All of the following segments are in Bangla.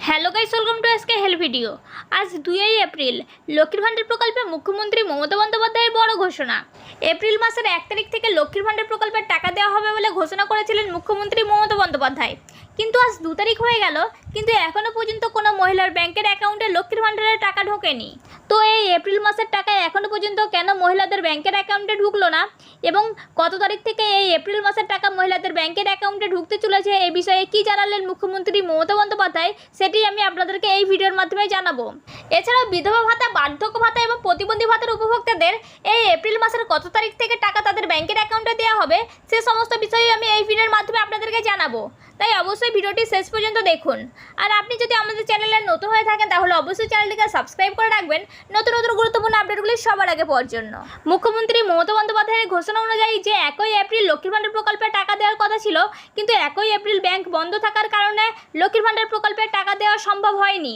Hello guys, welcome to SK help video. আজ 2 এপ্রিল লক্ষ্মীর ভাণ্ডার প্রকল্পে মুখ্যমন্ত্রী মমতা বন্দ্যোপাধ্যায়ের বড় ঘোষণা। এপ্রিল মাসের 1 তারিখ থেকে লক্ষ্মীর ভাণ্ডার প্রকল্পের টাকা দেওয়া হবে বলে ঘোষণা করেছিলেন মুখ্যমন্ত্রী মমতা বন্দ্যোপাধ্যায়। কিন্তু আজ 2 তারিখ হয়ে গেল, কিন্তু এখনও পর্যন্ত কোনো মহিলার ব্যাংকের অ্যাকাউন্টে লক্ষ্মীর ভাণ্ডারের টাকা ঢোকেনি। তো এই এপ্রিল মাসের টাকা এখনও পর্যন্ত কেন মহিলাদের ব্যাংকের অ্যাকাউন্টে ঢুকলো না এবং কত তারিখ থেকে এই এপ্রিল মাসের টাকা মহিলাদের ব্যাংকের অ্যাকাউন্টে ঢুকতে চলেছে, এই বিষয়ে কী জানালেন মুখ্যমন্ত্রী মমতা বন্দ্যোপাধ্যায়, সেটি আমি আপনাদেরকে এই ভিডিওর মাধ্যমে জানাবো। এছাড়াও বিধবা ভাতা, বার্ধক্য ভাতা এবং প্রতিবন্ধী ভাতার উপভোক্তাদের এই এপ্রিল মাসের কত তারিখ থেকে টাকা তাদের ব্যাংকের অ্যাকাউন্টে দেওয়া হবে, সে সমস্ত বিষয়ে আমি এই ভিডিওর মাধ্যমে আপনাদেরকে জানাবো। তাই অবশ্যই ভিডিওটি শেষ পর্যন্ত দেখুন। আর আপনি যদি আমাদের চ্যানেলে নতুন হয়ে থাকেন তাহলে অবশ্যই চ্যানেলটিকে সাবস্ক্রাইব করে রাখবেন নতুন নতুন গুরুত্বপূর্ণ আপডেটগুলি সবার আগে পাওয়ার জন্য। মুখ্যমন্ত্রী মমতা বন্দ্যোপাধ্যায়ের ঘোষণা অনুযায়ী যে 1 এপ্রিল লক্ষ্মীর ভাণ্ডার প্রকল্পে টাকা দেওয়ার কথা ছিল, কিন্তু 1 এপ্রিল ব্যাংক বন্ধ থাকার কারণে লক্ষ্মীর ভাণ্ডার প্রকল্পে টাকা দেওয়া সম্ভব হয়নি।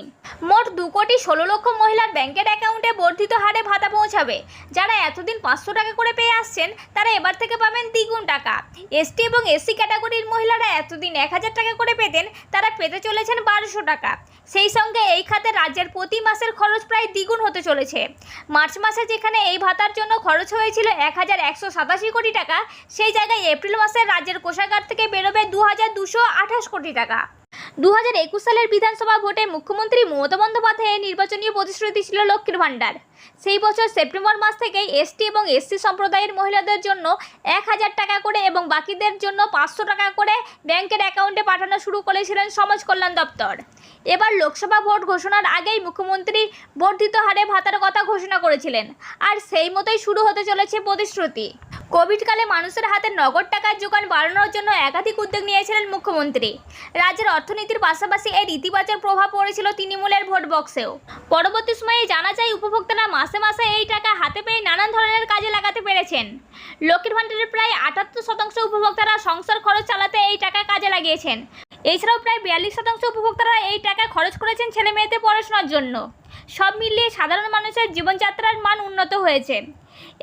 মোট 2,16,00,000 মহিলার ব্যাংকের অ্যাকাউন্টে বর্ধিত হারে ভাতা পৌঁছাবে। যারা এতদিন 500 টাকা করে পেয়ে আসছেন তারা এবার থেকে পাবেন দ্বিগুণ টাকা। এসটি এবং এসসি ক্যাটাগরির মহিলারা এতদিন 1,000 টাকা করে পেতেন, তারা পেতে চলেছেন 1200 টাকা। সেই সঙ্গে এই খাতে রাজ্যের প্রতি মাসের খরচ প্রায় দ্বিগুণ হতে চলেছে। মার্চ মাসে যেখানে এই ভাতার জন্য খরচ হয়েছিল 1,187 কোটি টাকা, সেই জায়গায় এপ্রিল মাসে রাজ্যের কোষাগার থেকে বেরোবে 2,228 কোটি টাকা। 2021 সালের বিধানসভা ভোটে মুখ্যমন্ত্রী মমতা বন্দ্যোপাধ্যায়ের নির্বাচনী প্রতিশ্রুতি ছিল লক্ষ্মীর ভাণ্ডার। সেই বছর সেপ্টেম্বর মাস থেকেই এসটি এবং এসসি সম্প্রদায়ের মহিলাদের জন্য 1,000 টাকা করে এবং বাকিদের জন্য 500 টাকা করে ব্যাংকের অ্যাকাউন্টে পাঠানো শুরু করেছিলেন সমাজ কল্যাণ দপ্তর। এবার লোকসভা ভোট ঘোষণার আগেই মুখ্যমন্ত্রী বর্ধিত হারে ভাতার কথা ঘোষণা করেছিলেন, আর সেই মতোই শুরু হতে চলেছে প্রতিশ্রুতি। কোভিডকালে মানুষের হাতে নগদ টাকার যোগান বাড়ানোর জন্য একাধিক উদ্যোগ নিয়েছিলেন মুখ্যমন্ত্রী। রাজ্যের অর্থনীতির পাশাপাশি এর ইতিবাচক প্রভাব পড়েছিল তৃণমূলের ভোট বক্সেও। পরবর্তী সময়ে জানা যায় উপভোক্তারা মাসে মাসে এই টাকা হাতে পেয়ে নানান ধরনের কাজে লাগাতে পেরেছেন। লক্ষ্মীর ভাণ্ডারের প্রায় 78% উপভোক্তারা সংসার খরচ চালাতে এই টাকা কাজে লাগিয়েছেন। এছাড়াও প্রায় 42% উপভোক্তারা এই টাকা খরচ করেছেন ছেলে মেয়েদের পড়াশোনার জন্য। সব মিলিয়ে সাধারণ মানুষের জীবনযাত্রার মান উন্নত হয়েছে।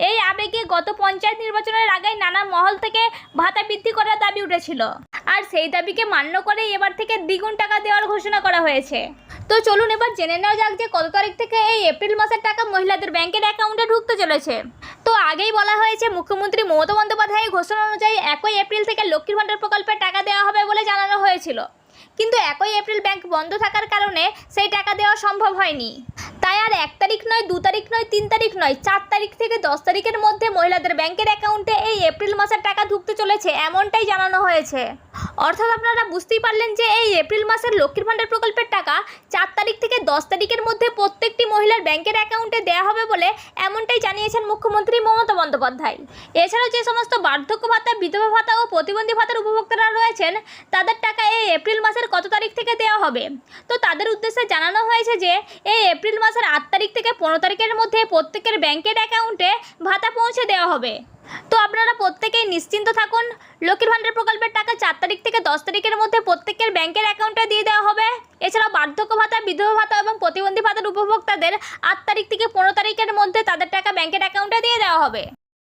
এই আবেগে গত পঞ্চায়েত নির্বাচনের আগেই নানা মহল থেকে ভাতা বৃদ্ধি করার দাবি উঠেছিল, আর সেই দাবিকে মান্য করে এবার থেকে দ্বিগুণ টাকা দেওয়ার ঘোষণা করা হয়েছে। তো চলুন এবার জেনে নেওয়া যাক যে কত তারিখ থেকে এই এপ্রিল মাসের টাকা মহিলাদের ব্যাংকের অ্যাকাউন্টে ঢুকতে চলেছে। তো আগেই বলা হয়েছে মুখ্যমন্ত্রী মমতা বন্দ্যোপাধ্যায়ের ঘোষণা অনুযায়ী 1 এপ্রিল থেকে লক্ষ্মীর ভাণ্ডার প্রকল্পে টাকা দেওয়া হবে বলে জানানো হয়েছিল, কিন্তু 1 এপ্রিল ব্যাংক বন্ধ থাকার কারণে সেই টাকা দেওয়া সম্ভব হয়নি। তাই আর 1 তারিখ নয়, 2 তারিখ নয়, 3 তারিখ নয়, 4 তারিখ থেকে 10 তারিখের মধ্যে মহিলাদের ব্যাংকের অ্যাকাউন্টে এই এপ্রিল মাসের টাকা ঢুকতে চলেছে, এমনটাই জানানো হয়েছে। অর্থাৎ আপনারা বুঝতেই পারলেন যে এই এপ্রিল মাসের লক্ষ্মীর ভাণ্ডার প্রকল্পের টাকা 4 তারিখ থেকে 10 তারিখের মধ্যে প্রত্যেকটি মহিলার ব্যাংকের অ্যাকাউন্টে দেওয়া হবে বলে এমনটাই জানিয়েছেন মুখ্যমন্ত্রী মমতা বন্দ্যোপাধ্যায়। এছাড়াও যে সমস্ত বার্ধক্য ভাতা, বিধবা ভাতা ও প্রতিবন্ধী ভাতার উপভোক্তারা রয়েছেন তাদের টাকা এই এপ্রিল মাসের কত তারিখ থেকে দেওয়া হবে, তো তাদের উদ্দেশ্যে জানানো হয়েছে যে এই এপ্রিল মাসের 8 তারিখ থেকে 15 তারিখের মধ্যে প্রত্যেকের ব্যাংকের অ্যাকাউন্টে ভাতা পৌঁছে দেওয়া হবে। তো আপনারা প্রত্যেকেই নিশ্চিন্ত থাকুন, লক্ষ্মীর ভাণ্ডার প্রকল্পের টাকা 4 তারিখ থেকে 10 তারিখের মধ্যে প্রত্যেকের ব্যাংকের অ্যাকাউন্টে দিয়ে দেওয়া হবে। এছাড়াও বার্ধক্য ভাতা, বিধবা ভাতা এবং প্রতিবন্ধী ভাতার উপভোক্তাদের 8 তারিখ থেকে 15 তারিখের মধ্যে তাদের টাকা ব্যাংকের অ্যাকাউন্টে দিয়ে দেওয়া হবে।